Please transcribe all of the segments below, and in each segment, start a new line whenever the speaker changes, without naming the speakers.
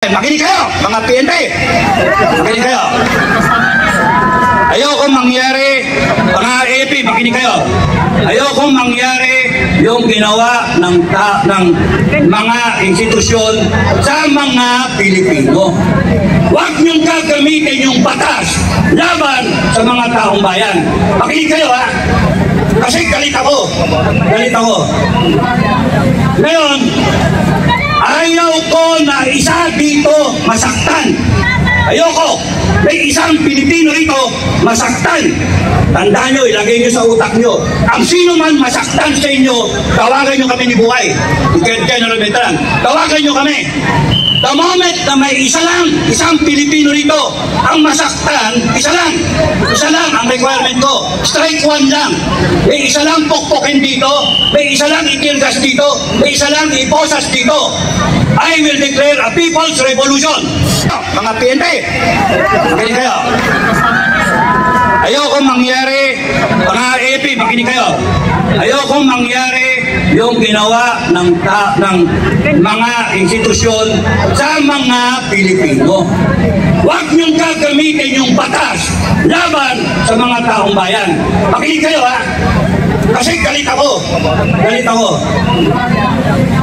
Makinig kayo, mga PNP. Makinig kayo. Ayokong mangyari, mga AP, makinig kayo. Ayokong mangyari yung ginawa ng mga institusyon sa mga Pilipino. Huwag niyong gagamitin yung batas laban sa mga taong bayan. Makinig kayo, ha? Kasi galit ako. Galit ako. Ngayon, ayaw ko na isa dito masaktan. Ayoko. May isang Pilipino rito masaktan. Tandaan nyo, ilagay nyo sa utak nyo. Ang sino man masaktan sa inyo, tawagan nyo kami ni Buhay. General Beltran. Tawagan nyo kami. The moment na may isang Pilipino rito ang masaktan, isa lang ang requirement ko. Strike one lang. May isa lang pokpokin dito, may isa lang itilgas dito, may isa lang iposas dito. I will declare a people's revolution. Mga PNP, makinig kayo. Ayokong mangyari, mga AP, makinig kayo. Ayokong mangyari yung ginawa ng mga institusyon sa mga Pilipino. Huwag niyong gagamitin yung batas laban sa mga taong bayan. Makinig kayo, ha? Kasi galit ako. Galit ako.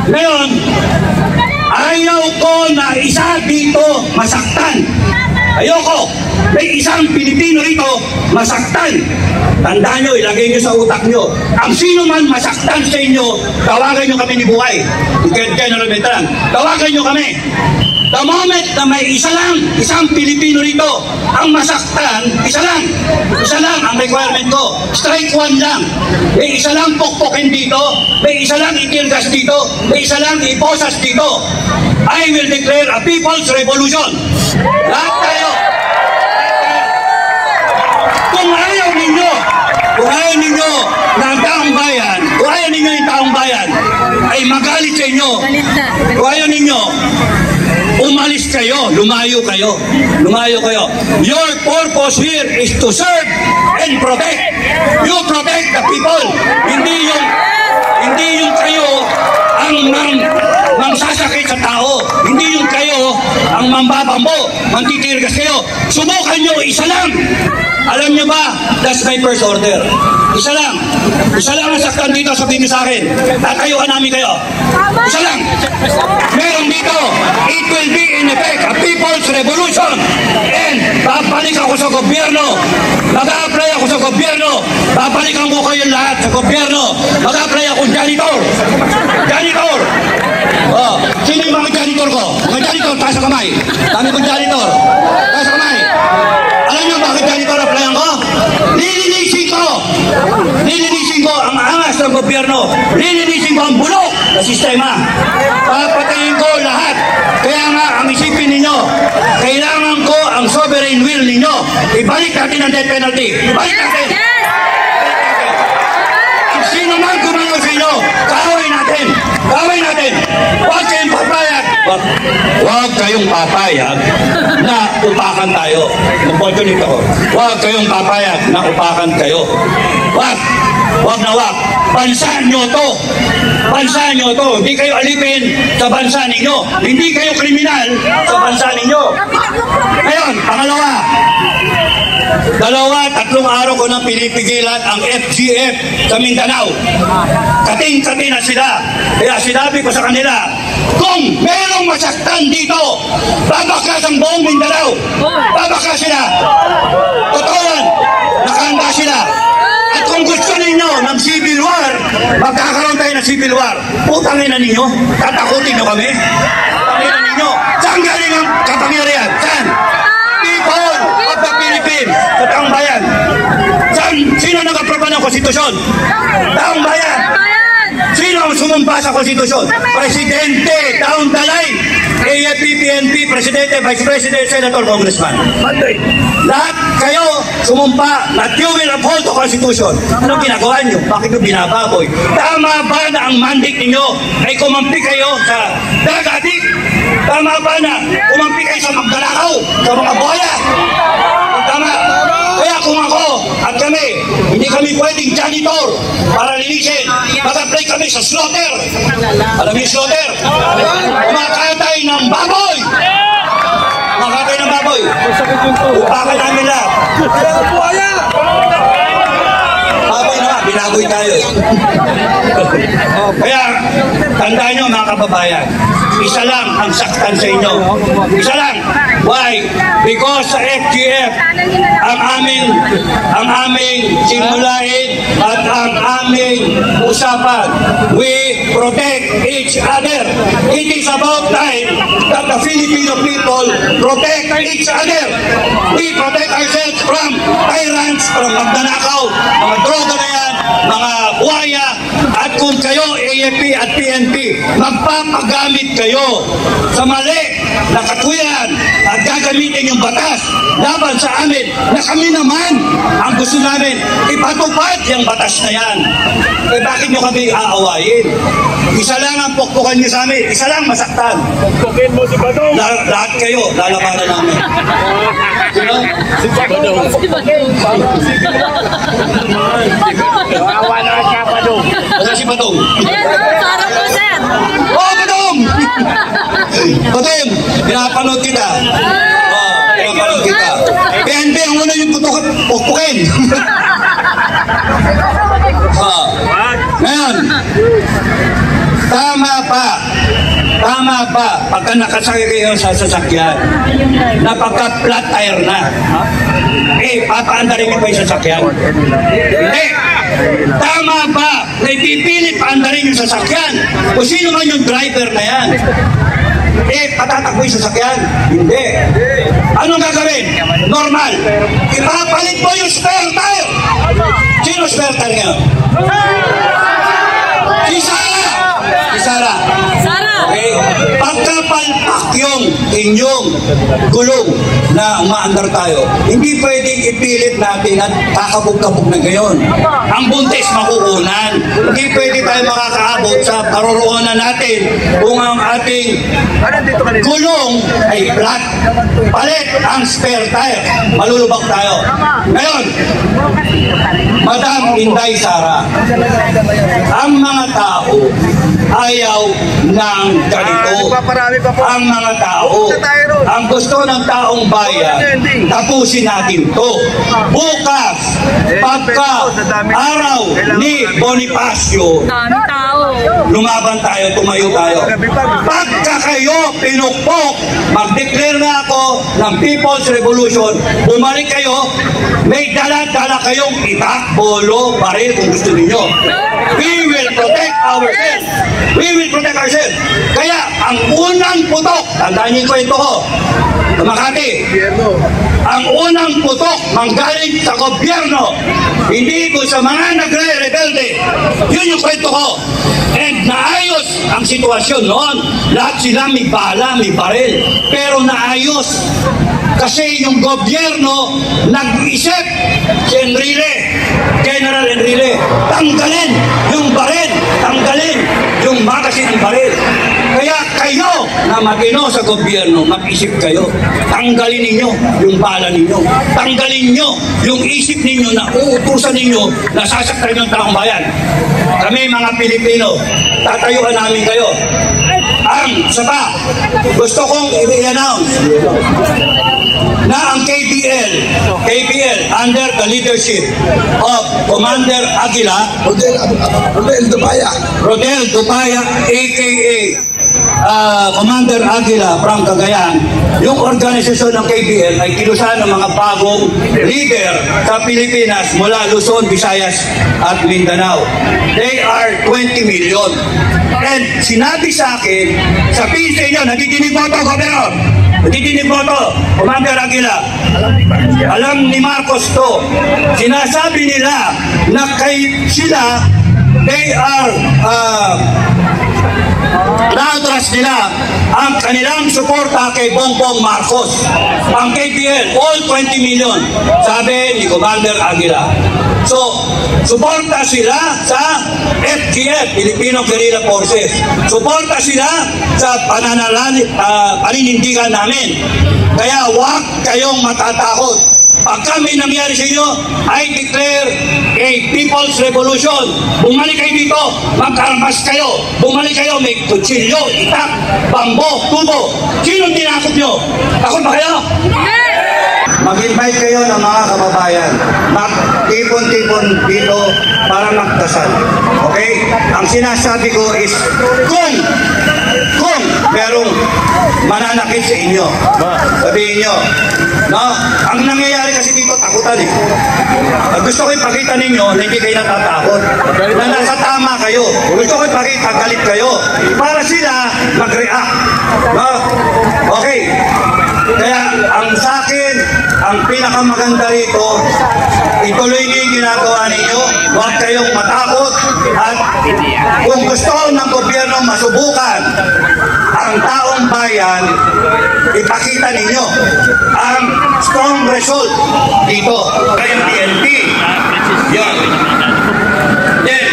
Ngayon, ayaw ko na isa dito masaktan. Ayoko. May isang Pilipino rito masaktan. Tandaan nyo, ilagay nyo sa utak nyo. Ang sino man masaktan sa inyo, tawagan nyo kami ni Buhay. General Beltran. Tawagan nyo kami. The moment na may isang Pilipino rito ang masaktan, isa lang ang requirement ko. Strike one lang. May isa lang pokpokin dito, may isa lang itilgas dito, may isa lang iposas dito. I will declare a people's revolution. Lahat tayo. Kung ayaw ninyo na ang taong bayan, kung ayaw ninyo yung taong bayan ay magalit sa inyo, kung ayaw ninyo, umalis kayo, lumayo kayo. Your purpose here is to serve and protect. You protect the people. Hindi yung kayo ang mangsasakit sa tao. Hindi yung kayo ang mambabambo, mantitirgas kayo. Subukan nyo, isa lang. Alam nyo ba, that's my first order. Isa lang ang saktan dito, sabihin nyo sa akin. Tatayuan namin kayo. Isa lang. Meron dito, it will be in effect a people's revolution. And babalik ako sa gobyerno. Mag-a-apply ako sa gobyerno. Babalikan ko kayo lahat sa gobyerno. Mag-a-apply ako janitor. Janitor. Oh, sino yung mga janitor ko? Mga janitor, taas sa kamay. Dami kong janitor. Taas sa kamay. Alam nyo bakit janitor applyan ko? Lilinisin ko ang angas ng gobyerno. Lilinisin ko ang bulok na sistema. Papatayin ko lahat. Kaya nga, ang isipin ninyo, kailangan ko ang sovereign will ninyo. Ibalik natin ang death penalty. Ibalik natin. Ang sino man gumawa sa inyo, kaaway natin. Huwag kayong papayag. Huwag kayong papayag na upakan tayo. Opportunity ko. Huwag kayong papayag na upakan kayo. Huwag na huwag. Bansa nyo to. Hindi kayo alipin sa bansa ninyo. Hindi kayo kriminal sa bansa ninyo. Ngayon, pangalawa. 2-3 araw ko nang pinipigilan ang FGF sa Mindanao. Kating-kating na sila. Kaya sinabi ko sa kanila, kung merong masaktan dito, babakas ang buong Mindanao. Babakas sila. Totoo yan. Nakahanda sila. At kung gusto ninyo ng civil war, magkakaroon tayo ng civil war. Putangin na ninyo. Tatakutin nyo kami. Putangin na ninyo. Saan galing ang kapangyarihan? Saan? People of the Philippines. Sa taong bayan. Sino nag-aproba ng konstitusyon? Taong bayan. Sino ang sumumpa sa konstitusyon? Presidente, down the line. AFP, PNP, Presidente, Vice President, Senator, Congressman. Lahat kayo sumumpa na you will uphold the Constitution. Anong ginagawa nyo? Bakit nyo binababoy? Tama ba na ang mandate ninyo ay kumampi kayo sa drug-addict? Tama ba na kumampi kayo sa magdalakaw, sa mga boya? Tama. Kaya kung ako at kami, hindi kami pwedeng janitor para linisin. Mag-apply kami sa slaughter. Alam niyo slaughter? Kumakatay ng baboy. Upakan namin lahat. Baboy naman, binaboy tayo. Kaya, tandaan nyo mga kababayan, isa lang ang saktan sa inyo. Isa lang. Why? Because sa FGF, ang aming simulain at ang aming usapan, we protect each other. It is about time that the Filipino people protect each other. We protect ourselves from tyrants, from magnanakaw, mga droga na yan, mga buhaya, at kung kayo, AFP at PNP, magpapagamit kayo sa mali na katwiran at gagamitin yung batas laban sa amin na kami naman ang gusto namin ipatupad yung batas na yan. Eh bakit nyo kami aawayin? Isa lang ang pukpukan nyo sa amin, isa lang masaktan.
Pukpukin mo si Badong.
Lahat kayo, lalabanan namin. Sino?
Si Badong. Wawa na siya, Badong.
Wala si Badong.
Sarap po, sir.
Oh, Badong! Badong, pinapanood kita. Pinapanood kita. PNP, ang una yung pukpukin. Ngayon, tama pa, pagka nakasakay kayo sa sasakyan, napagka-flat tire na, papaandarin mo pa yung sasakyan. Hindi. Tama ba na ipipilit paandarin yung sasakyan? O sino man yung driver na yan? Patatakbo yung sasakyan? Hindi. Anong gagawin? Normal. Ipapalit mo yung spare tire. Sino spare tire ngayon? Si Sara. Okay? Pagkapalpak yung inyong gulong na umaandar tayo, hindi pwedeng ipilit natin at kakabog-kabog na gayon. Ang buntis makukunan. Hindi pwede tayo makakaabot sa paroroonan natin kung ang ating gulong ay flat. Palit ang spare tire. Malulubak tayo. Ngayon, Madam Inday Sara, ang mga tao ayaw ng ganito. Ang mga tao, ang gusto ng taong bayan, tapusin natin to. Bukas, pagka araw ni Bonifacio, lumaban tayo, tumayo tayo. Pagka kayo pinukpok, mag-declare na ako ng People's Revolution, bumalik kayo, may dala-dala kayong itak, bolo, baril kung gusto ninyo. We will protect ourselves. We will protect ourselves. Kaya, ang unang putok, tandaan niyo yung kwento ko, sa Makati, ang unang putok manggaling sa gobyerno, hindi ko sa mga nagre-rebelde. Yun yung kwento ko. And naayos ang sitwasyon noon. Lahat sila may bala, may baril. Pero naayos. Kasi yung gobyerno nag-isip, si Enrile, General Enrile, tanggalin yung baril, tanggalin yung magasin ng baril. Kaya kayo na matino sa gobyerno, mag-isip kayo, tanggalin ninyo yung bala ninyo, tanggalin nyo yung isip ninyo na uutusan ninyo na sasaktan yung taong bayan. Kami mga Pilipino, tatayuan namin kayo. Ang saba, gusto kong i-announce na ang KBL under the leadership of Commander Aguila, Rodel Dupaya, aka Commander Aguila from Cagayan, yung organisasyon ng KBL ay kilusan ng mga bagong leader sa Pilipinas mula Luzon, Visayas at Mindanao. They are 20 million. And sinabi sa akin, sabihin sa inyo, nadidinig mo ito, Governor. Nadidinig mo ito, Commander Aguila. Alam ni Marcos to. Sinasabi nila na sila, they are na-address nila ang kanilang suporta kay Bongbong Marcos. Ang KPL, all 20 million, sabi ni Commander Aguila. So, suporta sila sa FGF, Filipino Guerrilla Forces. Suporta sila sa paninindigan namin. Kaya huwag kayong matatakot. Pag kami nangyari sa inyo, I declare a People's Revolution. Bumalik kayo dito, magkarmas kayo. Bumalik kayo, may kutsilyo, itak, bambo, tubo. Sinong tinakot nyo? Takot ba kayo? mag-invite kayo ng mga kababayan. Mag-tipon-tipon dito para magdasal. Okay? Ang sinasabi ko is, kung merong mananakit sa inyo, sabihin nyo, no? Ang nangyayari kasi dito, takutan eh. Gusto ko ipakita ninyo na hindi kayo natatakot, na nasa tama kayo. Gusto ko ipakita, galit kayo, para sila mag-react. No? Okay. Kaya ang sa akin, ang pinakamaganda rito, ituloy niyo yung ginagawa ninyo, huwag kayong matakot, at kung gusto ng gobyerno masubukan ang taong bayan, ipakita ninyo ang strong result dito. Kayong PNP. Yun. Then,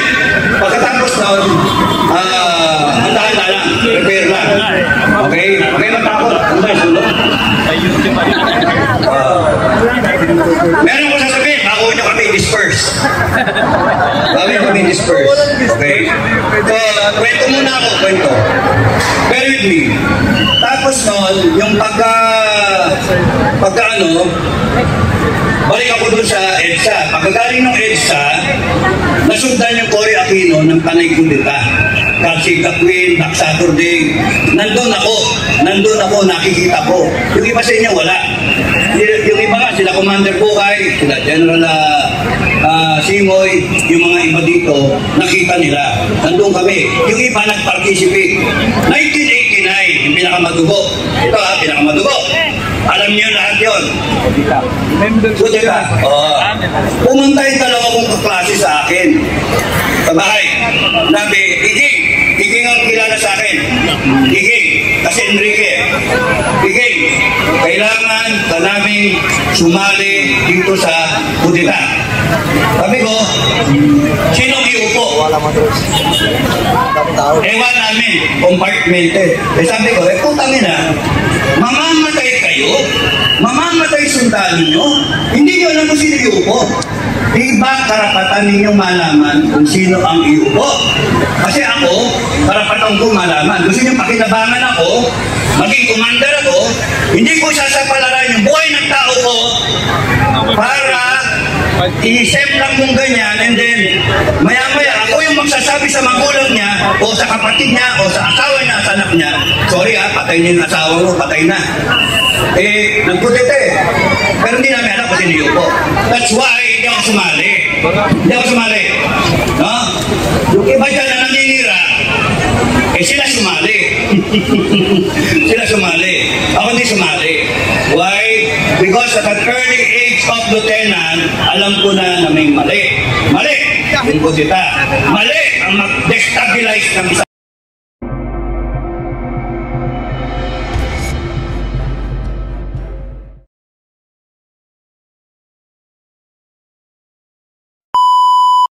pagkatapos doon, handa-handa lang, prepare lang. Okay? Okay, matakot. Handa, sulong. Meron ko sasabihin, bago nyo kami disperse. Bago nyo kami disperse. Okay? So, kwento muna ako, kwento. Bear with me. Tapos noon, yung balik ako doon sa EDSA. Pagkagaling ng EDSA, nasundan yung Cory Aquino ng Panay Kudeta. Kasi Queen, Black Saturday, nandun ako, nakikita ko. Yung iba sa inyo, wala. Yung iba nga, sila Commander Bukay, sila General Simoy, yung mga iba dito, nakita nila. Nandun kami. Yung iba nag-participate. 1989, yung pinakamadugo. Ito pinakamadugo. Alam niyo lahat yun. Kudeta. Pumunta yung dalawa kong kaklase sa akin. Sa bahay. Sabi, Iging ang kilala sa akin. Iging, kasi Enrique. Iging, kailangan ka namin sumali dito sa kudeta. Sabi ko, sino iupo? Ewan namin, compartmented. Sabi ko, putang ina, mamamatay kayo? Mamamatay sundalo nyo? Hindi nyo alam kung sino iupo. Diba karapatan ninyong malaman kung sino ang iupo? Kasi ako, karapatan ko malaman. Gusto nyo pakinabangan ako, maging commander ako, hindi ko sasapalaran yung buhay ng tao ko para i-save lang kung ganyan, and then maya-maya ako yung magsasabi sa magulang niya o sa kapatid niya o sa asawa niya, sa anak niya, sorry patay niya yung asawa mo, patay na. Nagkudete. Pero hindi namin alam kung sino iupo. That's why hindi ako sumali. No? Yung iba dyan na naninira, sila sumali. Ako hindi sumali. Why? Because at an early age of lieutenant, alam ko na may mali. Yung kudeta. Mali ang mag-destabilize ng isang